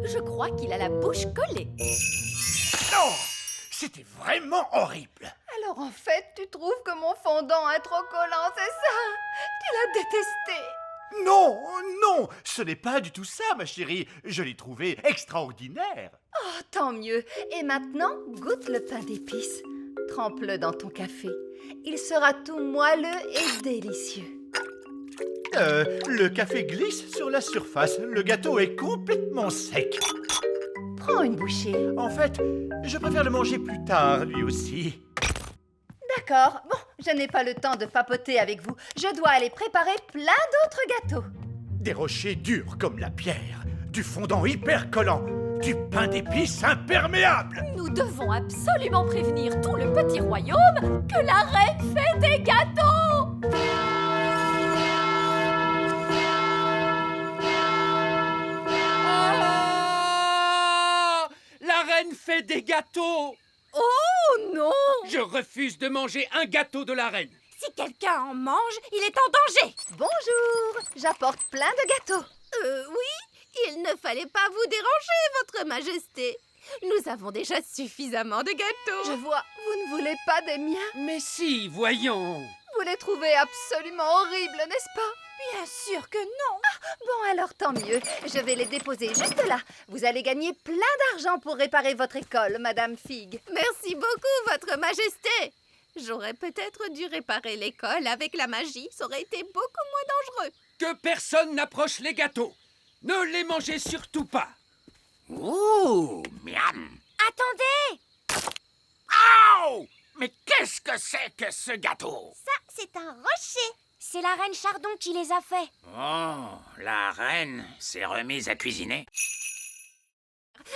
Je crois qu'il a la bouche collée. Non! C'était vraiment horrible. Alors en fait, tu trouves que mon fondant est trop collant, c'est ça? Tu l'as détesté. Non, non, ce n'est pas du tout ça, ma chérie. Je l'ai trouvé extraordinaire. Oh, tant mieux. Et maintenant, goûte le pain d'épices. Trempe-le dans ton café. Il sera tout moelleux et délicieux. Le café glisse sur la surface. Le gâteau est complètement sec. Prends une bouchée. En fait, je préfère le manger plus tard, lui aussi. D'accord. Bon, je n'ai pas le temps de papoter avec vous. Je dois aller préparer plein d'autres gâteaux. Des rochers durs comme la pierre, du fondant hyper collant, du pain d'épices imperméable. Nous devons absolument prévenir tout le petit royaume que la reine fait des gâteaux. Ah! La reine fait des gâteaux! Oh non! Je refuse de manger un gâteau de la reine. Si quelqu'un en mange, il est en danger. Bonjour. J'apporte plein de gâteaux. Oui, il ne fallait pas vous déranger, votre majesté. Nous avons déjà suffisamment de gâteaux. Je vois, vous ne voulez pas des miens. Mais si, voyons. Vous les trouvez absolument horribles, n'est-ce pas? Bien sûr que non. Bon, alors tant mieux. Je vais les déposer juste là. Vous allez gagner plein d'argent pour réparer votre école, Madame Fig. Merci beaucoup, votre majesté. J'aurais peut-être dû réparer l'école avec la magie. Ça aurait été beaucoup moins dangereux. Que personne n'approche les gâteaux. Ne les mangez surtout pas. Ouh, miam! Attendez! Aouh! Mais qu'est-ce que c'est que ce gâteau? Ça, c'est un rocher. C'est la reine Chardon qui les a faits. Oh, la reine s'est remise à cuisiner.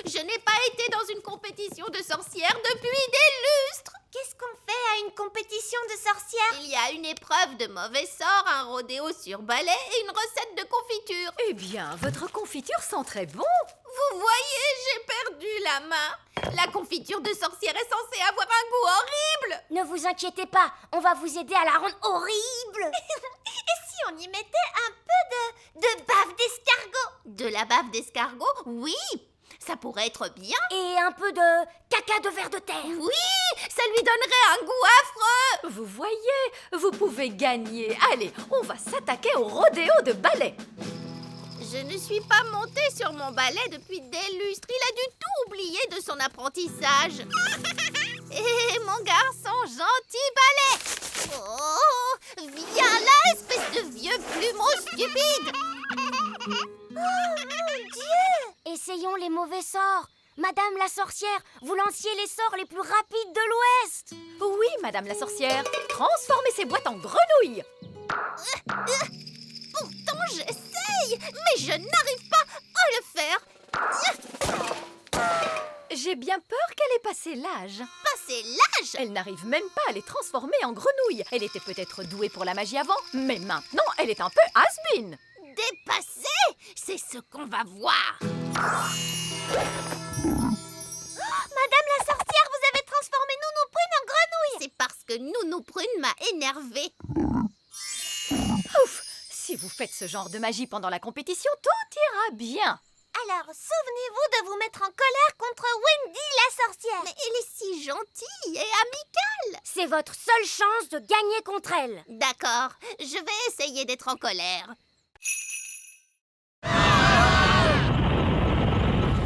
Je n'ai pas été dans une compétition de sorcières depuis des lustres. Qu'est-ce qu'on fait à une compétition de sorcières? Il y a une épreuve de mauvais sort, un rodéo sur balai et une recette de confiture. Eh bien, votre confiture sent très bon. Vous voyez, j'ai perdu la main. La confiture de sorcière est censée avoir un goût horrible. Ne vous inquiétez pas, on va vous aider à la rendre horrible. Et si on y mettait un peu de bave d'escargot? De la bave d'escargot? Oui, ça pourrait être bien. Et un peu de caca de ver de terre? Oui, ça lui donnerait un goût affreux. Vous voyez, vous pouvez gagner. Allez, on va s'attaquer au rodéo de balai. Je ne suis pas montée sur mon balai depuis des lustres. Il a dû tout oublier de son apprentissage. Et mon garçon gentil balai. Oh, viens là, espèce de vieux plumeau stupide. Oh mon Dieu! Essayons les mauvais sorts. Madame la sorcière, vous lanciez les sorts les plus rapides de l'Ouest. Oui, Madame la sorcière. Transformez ces boîtes en grenouilles. Pourtant, j'essaye, mais je n'arrive pas à le faire. J'ai bien peur qu'elle ait passé l'âge. Passer l'âge. Elle n'arrive même pas à les transformer en grenouilles. Elle était peut-être douée pour la magie avant, mais maintenant, elle est un peu has-been. Dépassé, c'est ce qu'on va voir. Madame la sorcière, vous avez transformé Nounou Prune en grenouille. C'est parce que Nounou Prune m'a énervée. Ouf! Si vous faites ce genre de magie pendant la compétition, tout ira bien. Alors, souvenez-vous de vous mettre en colère contre Wendy la sorcière. Mais elle est si gentille et amicale. C'est votre seule chance de gagner contre elle. D'accord, je vais essayer d'être en colère.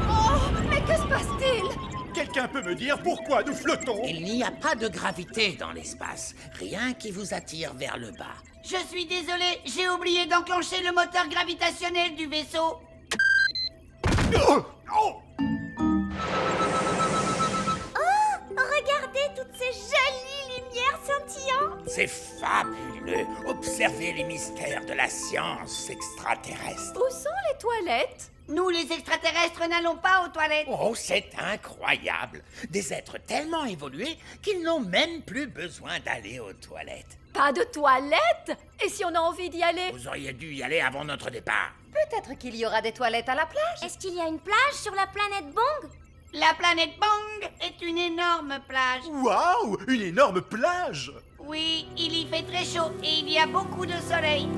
Oh, mais que se passe-t-il? Quelqu'un peut me dire pourquoi nous flottons? Il n'y a pas de gravité dans l'espace. Rien qui vous attire vers le bas. Je suis désolé, j'ai oublié d'enclencher le moteur gravitationnel du vaisseau. Oh, oh. Regardez toutes ces jolies lumières scintillantes. C'est fabuleux. Observez les mystères de la science extraterrestre. Où sont les toilettes? Nous, les extraterrestres, n'allons pas aux toilettes. Oh, c'est incroyable. Des êtres tellement évolués qu'ils n'ont même plus besoin d'aller aux toilettes. Pas de toilettes? Et si on a envie d'y aller? Vous auriez dû y aller avant notre départ. Peut-être qu'il y aura des toilettes à la plage. Est-ce qu'il y a une plage sur la planète Bong? La planète Bang est une énorme plage. Waouh! Une énorme plage! Oui, il y fait très chaud et il y a beaucoup de soleil.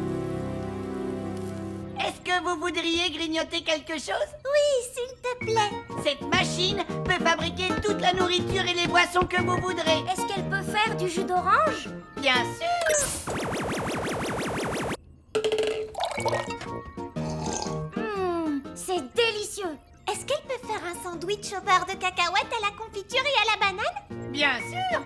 est-ce que vous voudriez grignoter quelque chose? Oui, s'il te plaît. Cette machine peut fabriquer toute la nourriture et les boissons que vous voudrez. Est-ce qu'elle peut faire du jus d'orange? Bien sûr. C'est délicieux. Est-ce qu'elle peut faire un sandwich au beurre de cacahuète à la confiture et à la banane? Bien sûr.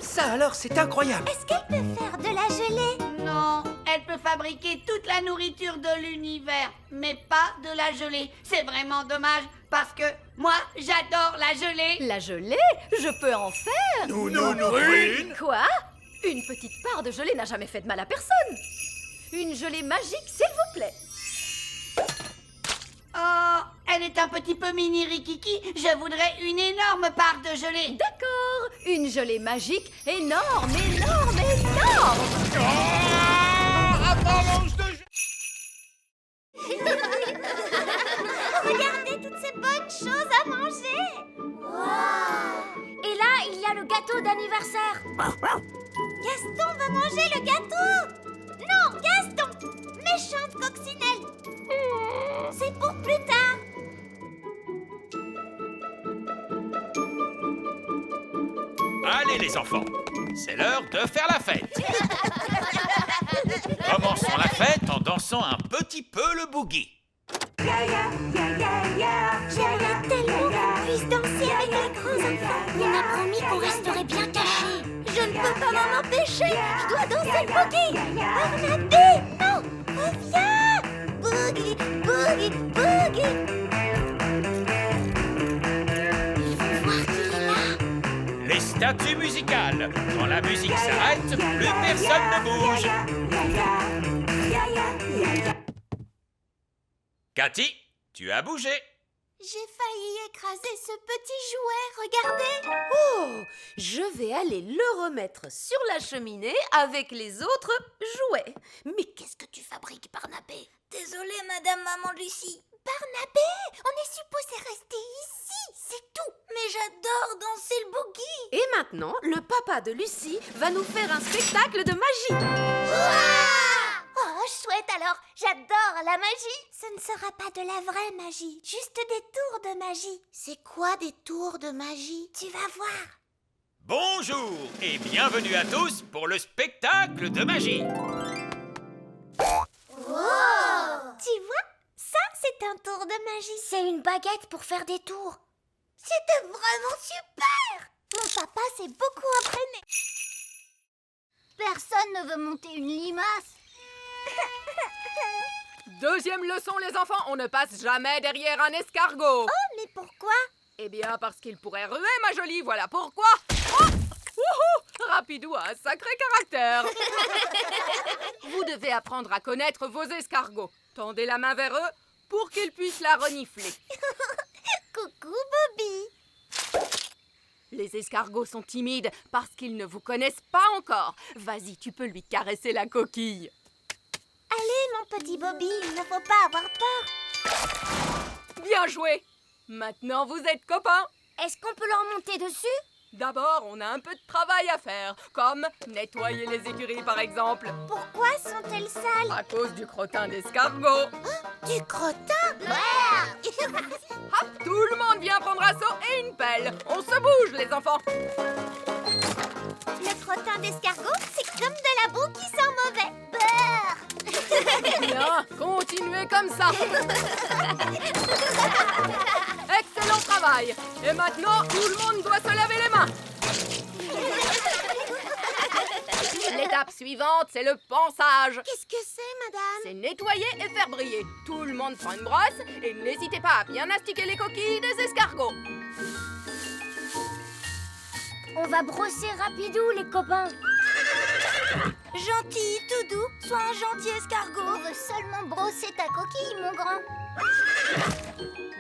Ça alors, c'est incroyable. Est-ce qu'elle peut faire de la gelée? Non, elle peut fabriquer toute la nourriture de l'univers, mais pas de la gelée. C'est vraiment dommage, parce que moi, j'adore la gelée. La gelée? Je peux en faire. Nous, Green. Quoi? Une petite part de gelée n'a jamais fait de mal à personne. Une gelée magique, s'il vous plaît. Oh, elle est un petit peu mini Rikiki. Je voudrais une énorme part de gelée. D'accord, une gelée magique énorme, énorme, énorme. Avalanche de Regardez toutes ces bonnes choses à manger! Et là, il y a le gâteau d'anniversaire. Gaston va manger le gâteau! Non, Gaston! Méchante coccinelle! C'est pour plus tard! Allez les enfants, c'est l'heure de faire la fête. Commençons la fête en dansant un petit peu le boogie. J'aimerais tellement qu'on puisse danser avec les grands enfants! On a promis qu'on resterait bien cachés. Je ne peux pas m'en empêcher! Je dois danser le boogie! Barnabé! Non! Reviens! Boogie! Boogie! Boogie! Ils vont voir qu'il est là. Les statues musicales. Quand la musique s'arrête, plus personne ne bouge. Cathy, tu as bougé. J'ai failli écraser ce petit jouet, regardez! Oh, je vais aller le remettre sur la cheminée avec les autres jouets. Mais qu'est-ce que tu fabriques, Barnabé? Désolée, Madame Maman Lucie. Barnabé, on est supposé rester ici, c'est tout. Mais j'adore danser le boogie. Et maintenant, le papa de Lucie va nous faire un spectacle de magie. Oh, chouette alors, j'adore la magie. Ce ne sera pas de la vraie magie, juste des tours de magie. C'est quoi des tours de magie? Tu vas voir. Bonjour et bienvenue à tous pour le spectacle de magie. Tu vois, ça c'est un tour de magie. C'est une baguette pour faire des tours. C'était vraiment super. Mon papa s'est beaucoup entraîné. Personne ne veut monter une limace. Deuxième leçon, les enfants, on ne passe jamais derrière un escargot. Oh, mais pourquoi? Eh bien, parce qu'il pourrait ruer, ma jolie, voilà pourquoi. Oh, wouhou, Rapidou a un sacré caractère. Vous devez apprendre à connaître vos escargots. Tendez la main vers eux pour qu'ils puissent la renifler. Coucou, Bobby. Les escargots sont timides parce qu'ils ne vous connaissent pas encore. Vas-y, tu peux lui caresser la coquille. Allez, mon petit Bobby, il ne faut pas avoir peur. Bien joué. Maintenant, vous êtes copains. Est-ce qu'on peut leur monter dessus? D'abord, on a un peu de travail à faire, comme nettoyer les écuries par exemple. Pourquoi sont-elles sales? À cause du crottin d'escargot. Du crottin? Hop, tout le monde vient prendre un seau et une pelle. On se bouge, les enfants. Le crottin d'escargot, c'est comme de la boue qui sent mauvais. Bien, continuez comme ça. Excellent travail. Et maintenant, tout le monde doit se laver les mains. L'étape suivante, c'est le ponçage. Qu'est-ce que c'est, madame? C'est nettoyer et faire briller. Tout le monde prend une brosse et n'hésitez pas à bien astiquer les coquilles des escargots. On va brosser Rapidou, les copains. Gentil, tout doux, sois un gentil escargot. On veut seulement brosser ta coquille, mon grand.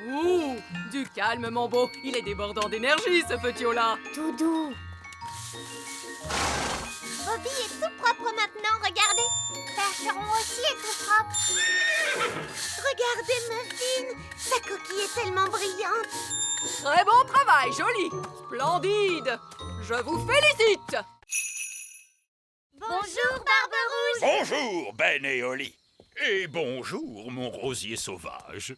Ouh, du calme, mon beau. Il est débordant d'énergie, ce petit-là. Tout doux. Bobby est tout propre maintenant, regardez. Percheron aussi est tout propre. Regardez Muffin, sa coquille est tellement brillante. Très bon travail, joli. Splendide. Je vous félicite. Bonjour, Barbe-Rouge. Bonjour, Ben et Oli. Et bonjour, mon rosier sauvage.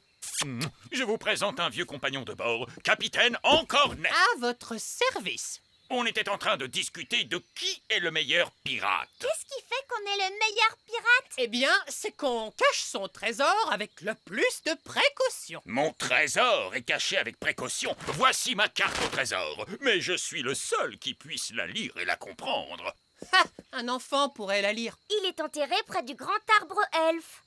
Je vous présente un vieux compagnon de bord, Capitaine Encornet. À votre service. On était en train de discuter de qui est le meilleur pirate. Qu'est-ce qui fait qu'on est le meilleur pirate? Eh bien, c'est qu'on cache son trésor avec le plus de précaution. Mon trésor est caché avec précaution. Voici ma carte au trésor. Mais je suis le seul qui puisse la lire et la comprendre. Ha! Un enfant pourrait la lire. Il est enterré près du grand arbre elfe.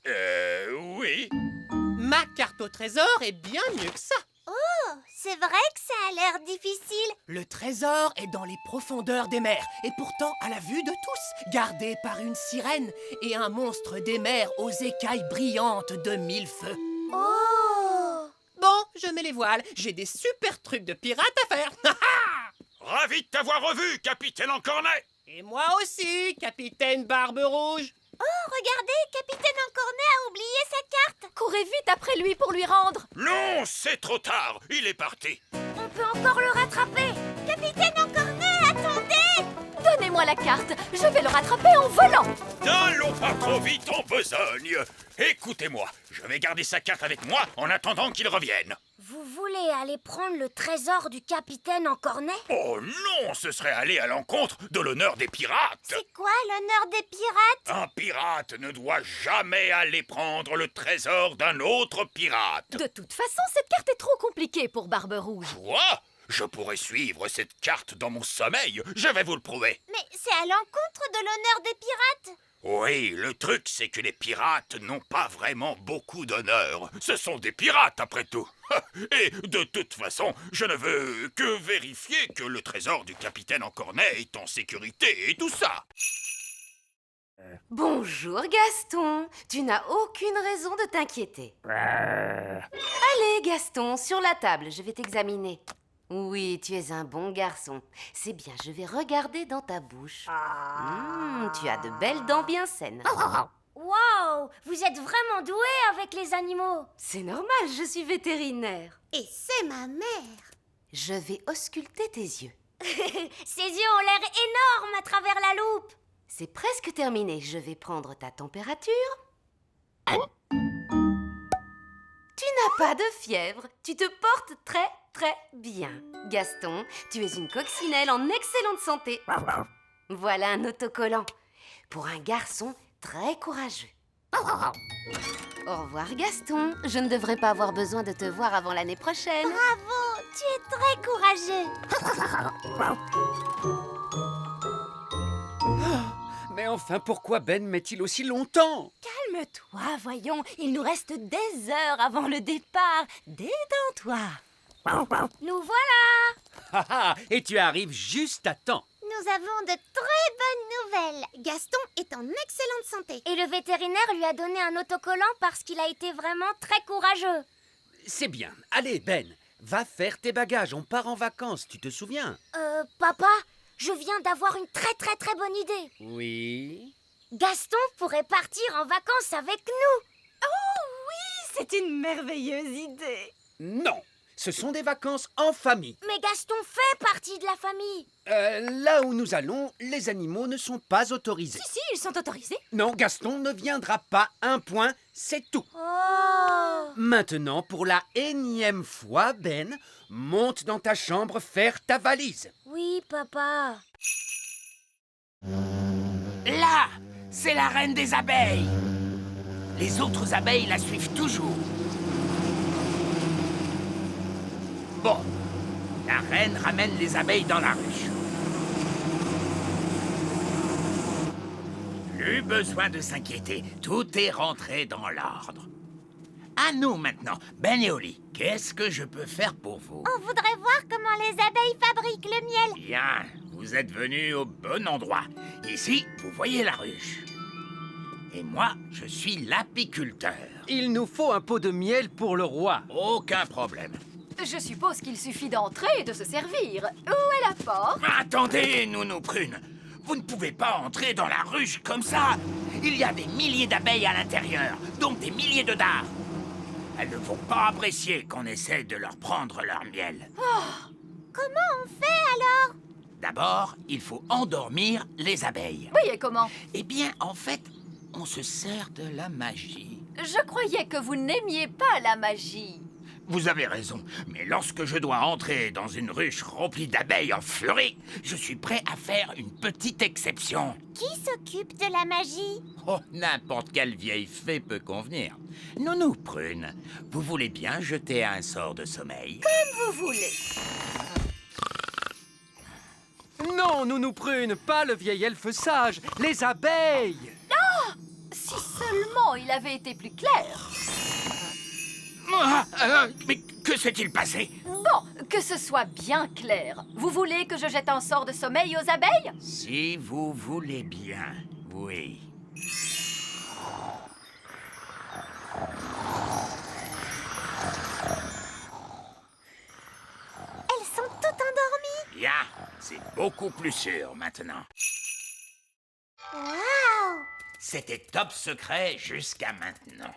Oui. Ma carte au trésor est bien mieux que ça. Oh, c'est vrai que ça a l'air difficile. Le trésor est dans les profondeurs des mers et pourtant à la vue de tous, gardé par une sirène et un monstre des mers aux écailles brillantes de 1000 feux. Oh! Bon, je mets les voiles, j'ai des super trucs de pirate à faire. Ravi de t'avoir revu, Capitaine Encornet. Et moi aussi, Capitaine Barbe-Rouge. Oh, regardez, Capitaine Encornet a oublié sa carte. Courez vite après lui pour lui rendre. Non, c'est trop tard. Il est parti. On peut encore le rattraper. Capitaine Encornet, attendez! Donnez-moi la carte. Je vais le rattraper en volant. N'allons pas trop vite en besogne. Écoutez-moi, je vais garder sa carte avec moi en attendant qu'il revienne. Vous voulez aller prendre le trésor du capitaine Encornet? Oh non, ce serait aller à l'encontre de l'honneur des pirates. C'est quoi l'honneur des pirates? Un pirate ne doit jamais aller prendre le trésor d'un autre pirate. De toute façon, cette carte est trop compliquée pour Barbe-Rouge. Quoi? Je pourrais suivre cette carte dans mon sommeil. Je vais vous le prouver. Mais c'est à l'encontre de l'honneur des pirates. Oui, le truc, c'est que les pirates n'ont pas vraiment beaucoup d'honneur. Ce sont des pirates, après tout. Et de toute façon, je ne veux que vérifier que le trésor du capitaine Encornet est en sécurité et tout ça. Bonjour Gaston, tu n'as aucune raison de t'inquiéter. Allez Gaston, sur la table, je vais t'examiner. Oui, tu es un bon garçon. C'est bien, je vais regarder dans ta bouche. Tu as de belles dents bien saines. Waouh! Vous êtes vraiment doué avec les animaux. C'est normal, je suis vétérinaire. Et c'est ma mère. Je vais ausculter tes yeux. Ses yeux ont l'air énormes à travers la loupe. C'est presque terminé, je vais prendre ta température. Tu n'as pas de fièvre, tu te portes très très bien. Gaston, tu es une coccinelle en excellente santé. Voilà un autocollant pour un garçon très courageux. Au revoir Gaston, je ne devrais pas avoir besoin de te voir avant l'année prochaine. Bravo, tu es très courageux. Mais enfin, pourquoi Ben met-il aussi longtemps? Calme-toi, voyons. Il nous reste des heures avant le départ. Détends-toi. Nous voilà. Et tu arrives juste à temps. Nous avons de très bonnes nouvelles. Gaston est en excellente santé. Et le vétérinaire lui a donné un autocollant parce qu'il a été vraiment très courageux. C'est bien. Allez, Ben, va faire tes bagages. On part en vacances, tu te souviens? Papa, je viens d'avoir une très très très bonne idée. Oui. Gaston pourrait partir en vacances avec nous. C'est une merveilleuse idée. Non, ce sont des vacances en famille. Mais Gaston fait partie de la famille. Là où nous allons, les animaux ne sont pas autorisés. Si, ils sont autorisés. Non, Gaston ne viendra pas. Un point, c'est tout. Oh. Maintenant, pour la énième fois, Ben, monte dans ta chambre faire ta valise. Oui, papa. Là, c'est la reine des abeilles. Les autres abeilles la suivent toujours. Bon, la reine ramène les abeilles dans la ruche. Plus besoin de s'inquiéter, tout est rentré dans l'ordre. À nous maintenant, Ben et Oli, qu'est-ce que je peux faire pour vous? On voudrait voir comment les abeilles fabriquent le miel. Bien, vous êtes venus au bon endroit. Ici, vous voyez la ruche. Et moi, je suis l'apiculteur. Il nous faut un pot de miel pour le roi. Aucun problème. Je suppose qu'il suffit d'entrer et de se servir. Où est la porte? Attendez, Nounou Prune. Vous ne pouvez pas entrer dans la ruche comme ça. Il y a des milliers d'abeilles à l'intérieur, donc des milliers de dards. Elles ne vont pas apprécier qu'on essaie de leur prendre leur miel. Comment on fait alors? D'abord, il faut endormir les abeilles. Oui, et comment? Eh bien, en fait, on se sert de la magie. Je croyais que vous n'aimiez pas la magie. Vous avez raison, mais lorsque je dois entrer dans une ruche remplie d'abeilles en furie, je suis prêt à faire une petite exception. Qui s'occupe de la magie? Oh, n'importe quelle vieille fée peut convenir. Nounou Prune, vous voulez bien jeter un sort de sommeil? Vous voulez. Non, Nounou Prune, pas le vieil elfe sage, les abeilles! Si seulement il avait été plus clair. Mais que s'est-il passé? Bon, que ce soit bien clair. Vous voulez que je jette un sort de sommeil aux abeilles? Si vous voulez bien, oui. Elles sont toutes endormies. Bien, c'est beaucoup plus sûr maintenant. Waouh! C'était top secret jusqu'à maintenant.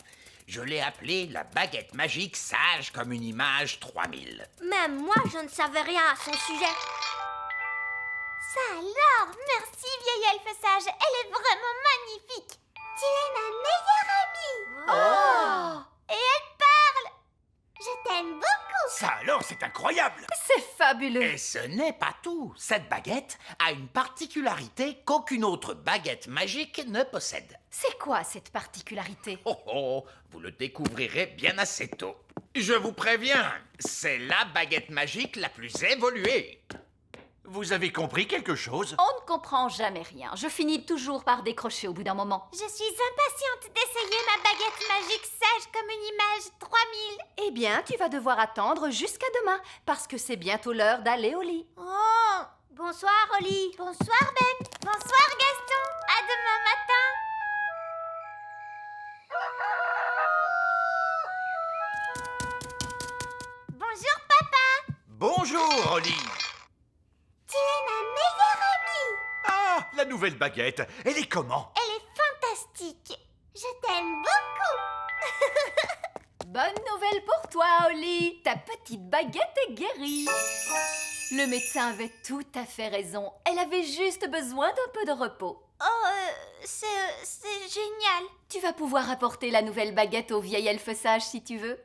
Je l'ai appelée la baguette magique sage comme une image 3000. Même moi, je ne savais rien à son sujet. Ça alors, merci vieille elfe sage, elle est vraiment magnifique. Tu es ma meilleure amie. Oh! Et elle parle. Je t'aime beaucoup. Ça alors, c'est incroyable! C'est fabuleux. Et ce n'est pas tout. Cette baguette a une particularité qu'aucune autre baguette magique ne possède. C'est quoi cette particularité? Oh oh, vous le découvrirez bien assez tôt. Je vous préviens, c'est la baguette magique la plus évoluée. Vous avez compris quelque chose? On ne comprend jamais rien. Je finis toujours par décrocher au bout d'un moment. Je suis impatiente d'essayer ma baguette magique sage comme une image 3000. Eh bien, tu vas devoir attendre jusqu'à demain, parce que c'est bientôt l'heure d'aller au lit. Oh! Bonsoir, Oli. Bonsoir, Ben. Bonsoir, Gaston. À demain matin. Bonjour, papa. Bonjour, Oli. Tu es ma meilleure amie. Ah, la nouvelle baguette. Elle est comment? Elle est fantastique. Je t'aime beaucoup. Bonne nouvelle pour toi, Oli. Ta petite baguette est guérie. Le médecin avait tout à fait raison. Elle avait juste besoin d'un peu de repos. Oh, c'est génial. Tu vas pouvoir apporter la nouvelle baguette au vieil elfe sage si tu veux.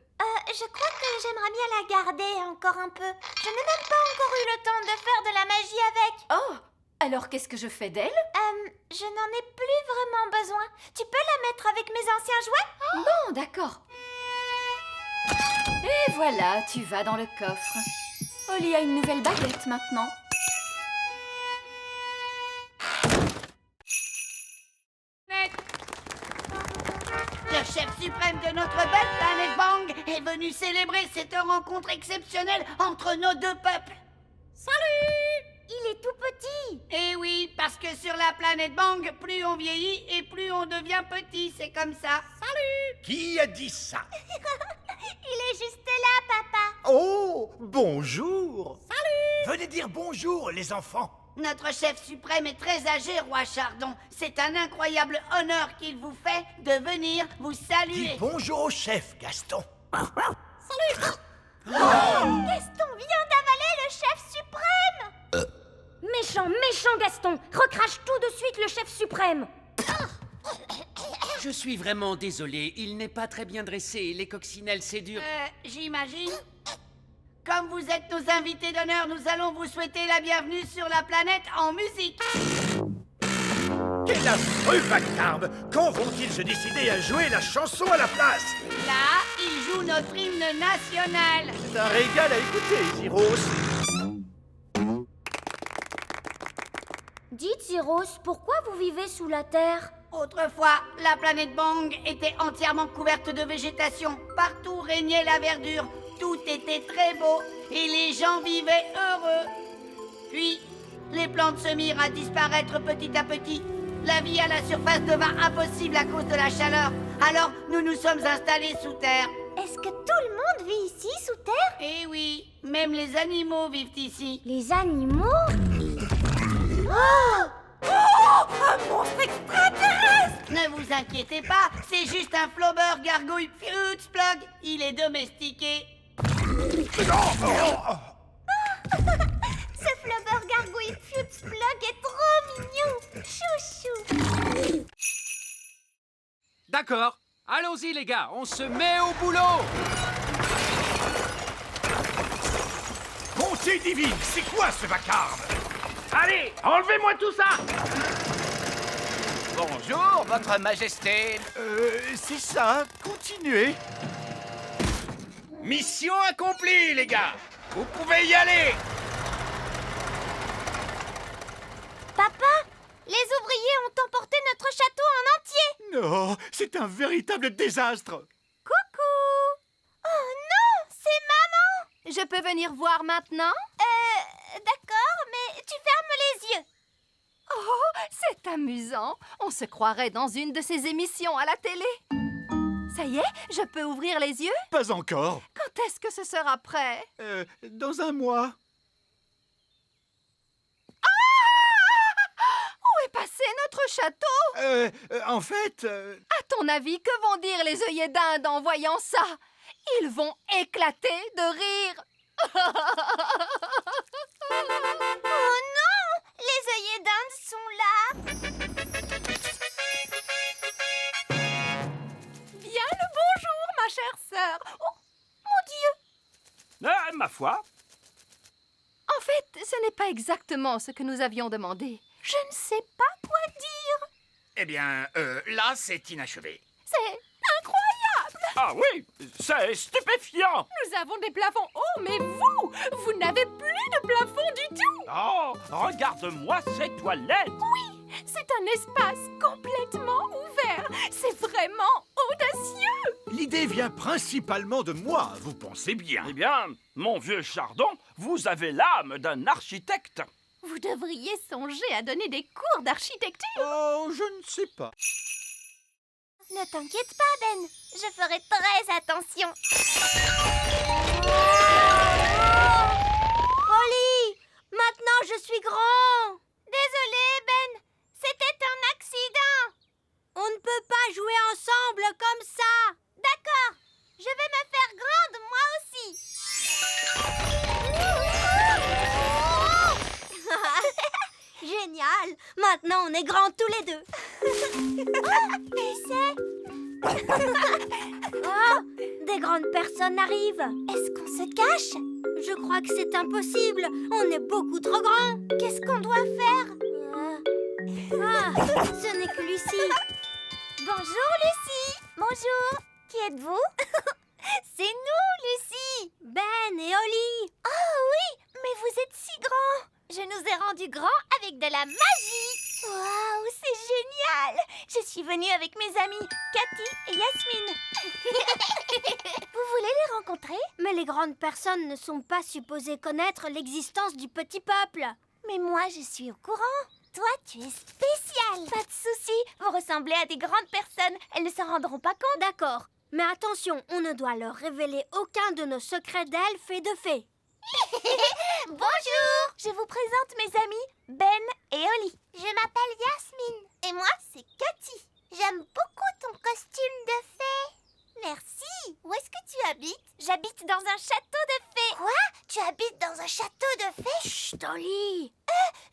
Je crois que j'aimerais bien la garder encore un peu. Je n'ai même pas encore eu le temps de faire de la magie avec. Oh, alors qu'est-ce que je fais d'elle? Je n'en ai plus vraiment besoin. Tu peux la mettre avec mes anciens jouets? Bon, d'accord. Et voilà, tu vas dans le coffre. Oli a une nouvelle baguette maintenant. Le chef suprême de notre belle planète Bang est venu célébrer cette rencontre exceptionnelle entre nos deux peuples. Il est tout petit. Eh oui, parce que sur la planète Bang, plus on vieillit et plus on devient petit, c'est comme ça. Qui a dit ça? Il est juste là, papa. Oh, bonjour. Salut. Venez dire bonjour, les enfants. Notre chef suprême est très âgé, roi Chardon. C'est un incroyable honneur qu'il vous fait de venir vous saluer. Dis bonjour au chef, Gaston. Gaston vient d'avaler le chef suprême. Méchant Gaston. Recrache tout de suite le chef suprême. Je suis vraiment désolé, il n'est pas très bien dressé, les coccinelles c'est dur. J'imagine. Comme vous êtes nos invités d'honneur, nous allons vous souhaiter la bienvenue sur la planète en musique. Quel affreux vacarme! Quand vont-ils se décider à jouer la chanson à la place? Là, ils jouent notre hymne national. C'est un régal à écouter, Zyros. Dites, Zyros, pourquoi vous vivez sous la terre? Autrefois, la planète Bang était entièrement couverte de végétation. Partout régnait la verdure. Tout était très beau et les gens vivaient heureux. Puis, les plantes se mirent à disparaître petit à petit. La vie à la surface devint impossible à cause de la chaleur. Alors, nous nous sommes installés sous terre. Est-ce que tout le monde vit ici, sous terre? Eh oui, même les animaux vivent ici. Les animaux? Oh! Un monstre extraterrestre! Ne vous inquiétez pas, c'est juste un flobber gargouille Fruitsplug. Il est domestiqué. Ce flubber gargouille Tuxplug est trop mignon. Chouchou. D'accord. Allons-y, les gars. On se met au boulot. Bonté divine, c'est quoi ce vacarme? Allez, enlevez-moi tout ça! Bonjour, votre majesté. C'est ça, continuez. Mission accomplie, les gars! Vous pouvez y aller! Papa, les ouvriers ont emporté notre château en entier. Non, c'est un véritable désastre. Coucou! Oh non, c'est maman. Je peux venir voir maintenant? D'accord, mais tu fermes les yeux. Oh, c'est amusant. On se croirait dans une de ces émissions à la télé. Ça y est, je peux ouvrir les yeux? Pas encore. Quand est-ce que ce sera prêt? Dans un mois. Où est passé notre château? En fait... À ton avis, que vont dire les œillets d'Inde en voyant ça? Ils vont éclater de rire. Oh non, les œillets d'Inde sont là. Bien le bonjour, ma chère sœur. Oh, mon Dieu! Ma foi, En fait, ce n'est pas exactement ce que nous avions demandé. Je ne sais pas quoi dire. eh bien, là, c'est inachevé. C'est incroyable! Ah oui, c'est stupéfiant! Nous avons des plafonds hauts, mais vous n'avez plus de plafond du tout! Oh, regarde-moi ces toilettes! C'est un espace complètement ouvert. C'est vraiment audacieux. L'idée vient principalement de moi, vous pensez bien. Eh bien, mon vieux Chardon, vous avez l'âme d'un architecte. Vous devriez songer à donner des cours d'architecture. Oh, je ne sais pas. Ne t'inquiète pas, Ben. Je ferai très attention. Holly, maintenant je suis grand. Désolé, Ben. C'était un accident. On ne peut pas jouer ensemble comme ça. D'accord. Je vais me faire grande, moi aussi. Génial. Maintenant, on est grands tous les deux. Et c'est... Oh, des grandes personnes arrivent. Est-ce qu'on se cache? Je crois que c'est impossible. On est beaucoup trop grands. Qu'est-ce qu'on doit faire? Ce n'est que Lucie. Bonjour, Lucie. Bonjour. Qui êtes-vous? C'est nous, Lucie. Ben et Holly. Oh oui, mais vous êtes si grands. Je nous ai rendus grands avec de la magie. Waouh, c'est génial. Je suis venue avec mes amis Cathy et Yasmine. Vous voulez les rencontrer? Mais les grandes personnes ne sont pas supposées connaître l'existence du petit peuple. Mais moi, je suis au courant. Toi, tu es spécial. Pas de souci, vous ressemblez à des grandes personnes. Elles ne s'en rendront pas compte. D'accord. Mais attention, on ne doit leur révéler aucun de nos secrets d'elfes et de fées. Bonjour. Je vous présente mes amis Ben et Holly. Je m'appelle Yasmine. Et moi, c'est Cathy. J'aime beaucoup ton costume de fée. Merci. Où est-ce que tu habites? J'habite dans un château de fées. Quoi? Tu habites dans un château de fées? Chut, Holly.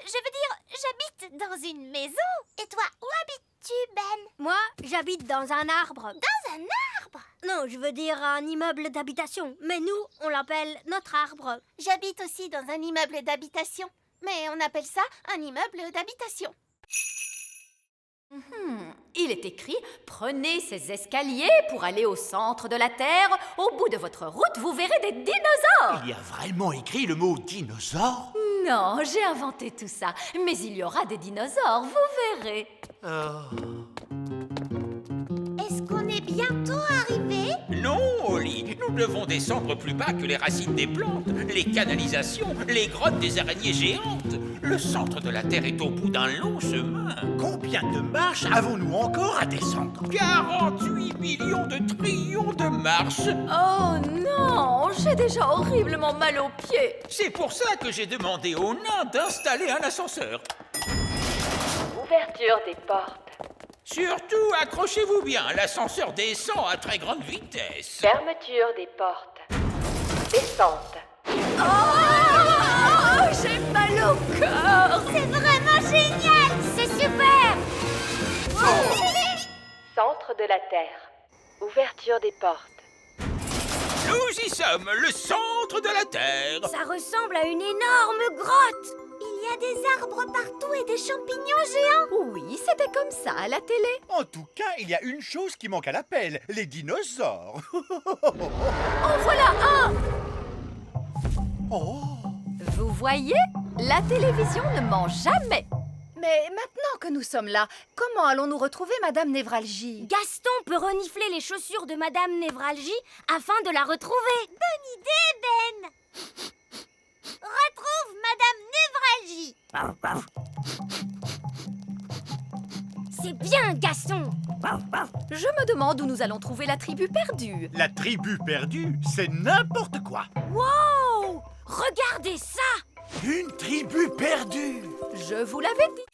Je veux dire, j'habite dans une maison. Et toi, où habites-tu, Ben? Moi, j'habite dans un arbre. Dans un arbre? Non, je veux dire un immeuble d'habitation. Mais nous, on l'appelle notre arbre. J'habite aussi dans un immeuble d'habitation. Mais on appelle ça un immeuble d'habitation. Il est écrit « Prenez ces escaliers pour aller au centre de la Terre. Au bout de votre route, vous verrez des dinosaures. Il y a vraiment écrit le mot dinosaure? » Non, j'ai inventé tout ça. Mais il y aura des dinosaures, vous verrez. Est-ce qu'on est bientôt arrivé? Non, Holly, nous devons descendre plus bas que les racines des plantes, les canalisations, les grottes des araignées géantes. Le centre de la Terre est au bout d'un long chemin. Combien de marches avons-nous encore à descendre? 48 millions de trillions de marches. Oh non, j'ai déjà horriblement mal aux pieds. C'est pour ça que j'ai demandé aux nains d'installer un ascenseur. Ouverture des portes. Surtout, accrochez-vous bien, l'ascenseur descend à très grande vitesse. Fermeture des portes. Descente. Oh Oh, j'ai mal au corps. C'est vraiment génial. C'est super. Centre de la Terre. Ouverture des portes. Nous y sommes, le centre de la Terre. Ça ressemble à une énorme grotte. Il y a des arbres partout et des champignons géants. Oui, c'était comme ça à la télé. En tout cas, il y a une chose qui manque à l'appel, les dinosaures. En voilà un. Oh. Vous voyez, la télévision ne ment jamais. Mais maintenant que nous sommes là, comment allons-nous retrouver Madame Névralgie? Gaston peut renifler les chaussures de Madame Névralgie afin de la retrouver. Bonne idée, Ben. Retrouve Madame Névralgie. C'est bien, Gaston. Je me demande où nous allons trouver la tribu perdue. La tribu perdue, c'est n'importe quoi. Wow! Regardez ça! Une tribu perdue. Je vous l'avais dit.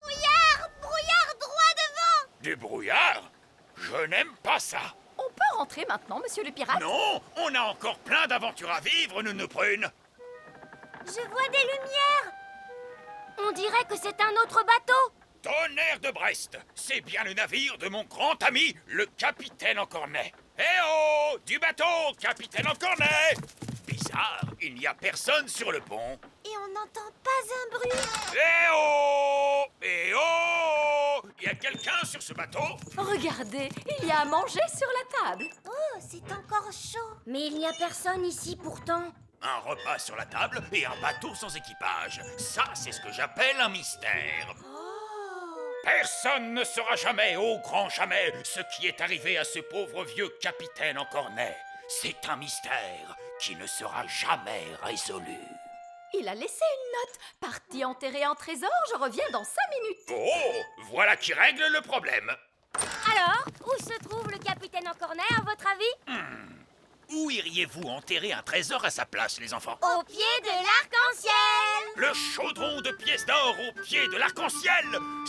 Brouillard! Brouillard droit devant! Du brouillard? Je n'aime pas ça. On peut rentrer maintenant, monsieur le pirate? Non, on a encore plein d'aventures à vivre, Nounou Prune. Je vois des lumières! On dirait que c'est un autre bateau! Tonnerre de Brest, c'est bien le navire de mon grand ami, le capitaine Encornet. Eh oh! Du bateau, capitaine Encornet! Bizarre, il n'y a personne sur le pont. Et on n'entend pas un bruit. Eh oh! Eh oh! Il y a quelqu'un sur ce bateau? Regardez, il y a à manger sur la table. Oh, c'est encore chaud. Mais il n'y a personne ici pourtant. Un repas sur la table et un bateau sans équipage. Ça, c'est ce que j'appelle un mystère. Personne ne saura jamais, au grand jamais, ce qui est arrivé à ce pauvre vieux capitaine Encornet. C'est un mystère qui ne sera jamais résolu. Il a laissé une note. Parti enterrer un trésor, je reviens dans 5 minutes. Oh, voilà qui règle le problème. Alors, où se trouve le capitaine Encornet, à votre avis? Où iriez-vous enterrer un trésor à sa place, les enfants? Au pied de l'arc-en-ciel. Le chaudron de pièces d'or au pied de l'arc-en-ciel.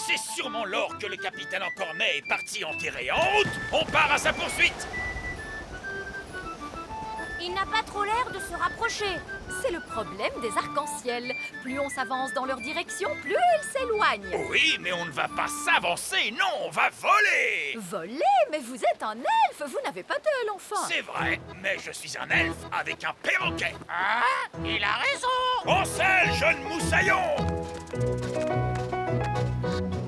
C'est sûrement l'or que le capitaine Encornet est parti enterrer. En route, on part à sa poursuite. Il n'a pas trop l'air de se rapprocher. C'est le problème des arcs-en-ciel. Plus on s'avance dans leur direction, plus ils s'éloignent. Oui, mais on ne va pas s'avancer, non, on va voler. Voler? Mais vous êtes un elfe, vous n'avez pas d'aile, enfin. C'est vrai, mais je suis un elfe avec un perroquet. Ah, il a raison. En selle, jeune moussaillon.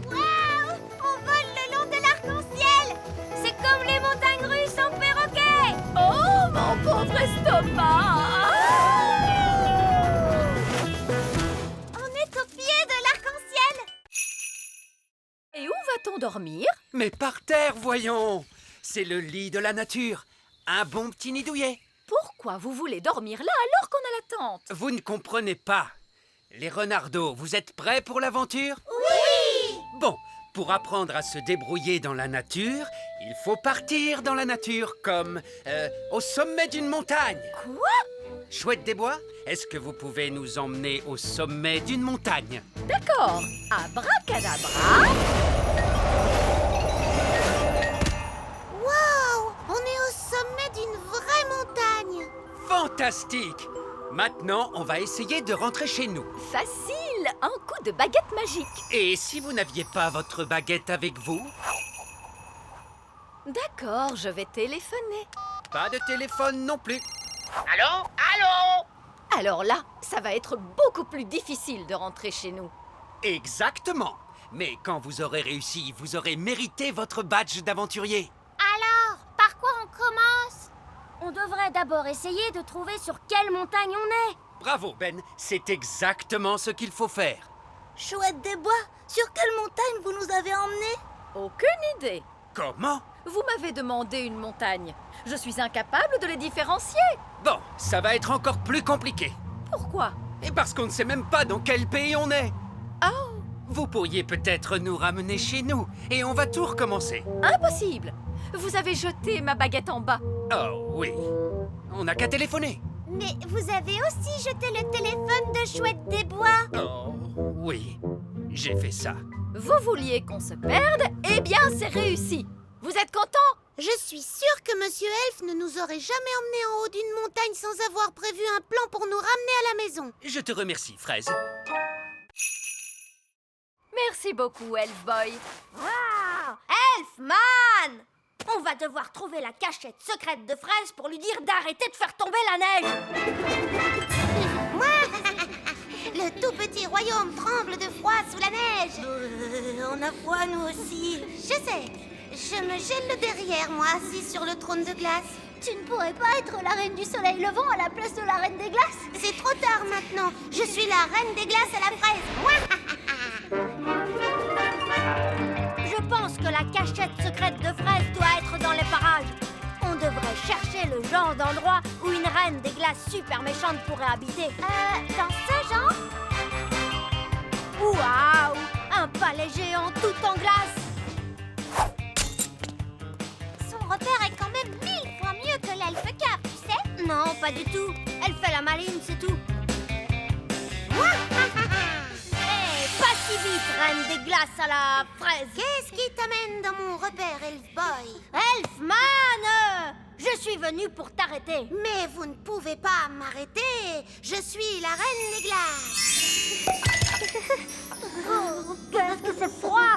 Waouh! On vole le long de l'arc-en-ciel. C'est comme les montagnes russes en perroquet. Oh, mon pauvre estomac! On est au pied de l'arc-en-ciel. Et où va-t-on dormir? Mais par terre, voyons. C'est le lit de la nature. Un bon petit nid douillet. Pourquoi vous voulez dormir là alors qu'on a la tente? Vous ne comprenez pas. Les renardeaux, vous êtes prêts pour l'aventure? Oui! Bon, pour apprendre à se débrouiller dans la nature, il faut partir dans la nature, comme au sommet d'une montagne. Quoi? Chouette des Bois, est-ce que vous pouvez nous emmener au sommet d'une montagne? D'accord. Abracadabra. Waouh! On est au sommet d'une vraie montagne. Fantastique! Maintenant, on va essayer de rentrer chez nous. Facile. Un coup de baguette magique. Et si vous n'aviez pas votre baguette avec vous? D'accord, je vais téléphoner. Pas de téléphone non plus. Allô? Allô? Alors là, ça va être beaucoup plus difficile de rentrer chez nous. Exactement. Mais quand vous aurez réussi, vous aurez mérité votre badge d'aventurier. Alors, par quoi on commence? On devrait d'abord essayer de trouver sur quelle montagne on est. Bravo, Ben. C'est exactement ce qu'il faut faire. Chouette des Bois, sur quelle montagne vous nous avez emmenés? Aucune idée. Comment? Vous m'avez demandé une montagne. Je suis incapable de les différencier. Bon, ça va être encore plus compliqué. Pourquoi? Et parce qu'on ne sait même pas dans quel pays on est. Oh! Vous pourriez peut-être nous ramener chez nous et on va tout recommencer. Impossible! Vous avez jeté ma baguette en bas. Oh oui. On n'a qu'à téléphoner. Mais vous avez aussi jeté le téléphone de Chouette des Bois. Oh oui. J'ai fait ça. Vous vouliez qu'on se perde? Eh bien, c'est réussi. Vous êtes content? Je suis sûre que Monsieur Elf ne nous aurait jamais emmenés en haut d'une montagne sans avoir prévu un plan pour nous ramener à la maison. Je te remercie, Fraise. Merci beaucoup, Elf Boy. Wow! Elfman! On va devoir trouver la cachette secrète de Fraise pour lui dire d'arrêter de faire tomber la neige. Le tout petit royaume tremble de froid sous la neige. On a froid, nous aussi. Je sais. Je me gèle le derrière, moi, assis sur le trône de glace. Tu ne pourrais pas être la reine du soleil levant à la place de la reine des glaces? C'est trop tard maintenant. Je suis la reine des glaces à la fraise. Je pense que la cachette secrète de Fraise doit être dans les parages. On devrait chercher le genre d'endroit où une reine des glaces super méchante pourrait habiter. Dans ce genre? Waouh! Un palais géant tout en glace! Son repère est quand même 1000 fois mieux que l'elfe cave, tu sais? Non, pas du tout. Elle fait la maline, c'est tout. Hey, pas si vite, reine des glaces à la fraise. Qu'est-ce qui t'amène dans mon repère, Elf Boy? Elfman! Je suis venue pour t'arrêter. Mais vous ne pouvez pas m'arrêter. Je suis la reine des glaces. Oh, qu'est-ce que c'est froid!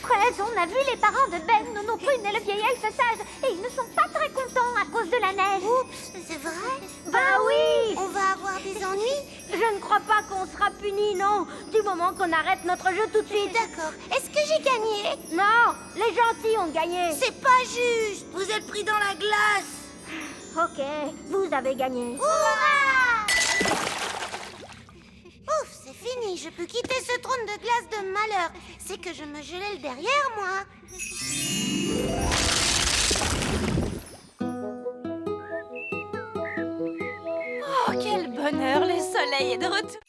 Fraise, on a vu les parents de Ben, Nono Prune et le vieil elfe sage, et ils ne sont pas très contents à cause de la neige. Oups, c'est vrai? Bah oui! On va avoir des ennuis? Je ne crois pas qu'on sera punis, non, du moment qu'on arrête notre jeu tout de suite. D'accord. Est-ce que j'ai gagné? Non, les gentils ont gagné. C'est pas juste. Vous êtes pris dans la glace. Ok, vous avez gagné. Hurrah! Ouf, c'est fini. Je peux quitter ce trône de glace de malheur. C'est que je me gelais le derrière, moi. Oh, quel bonheur, le soleil est de retour.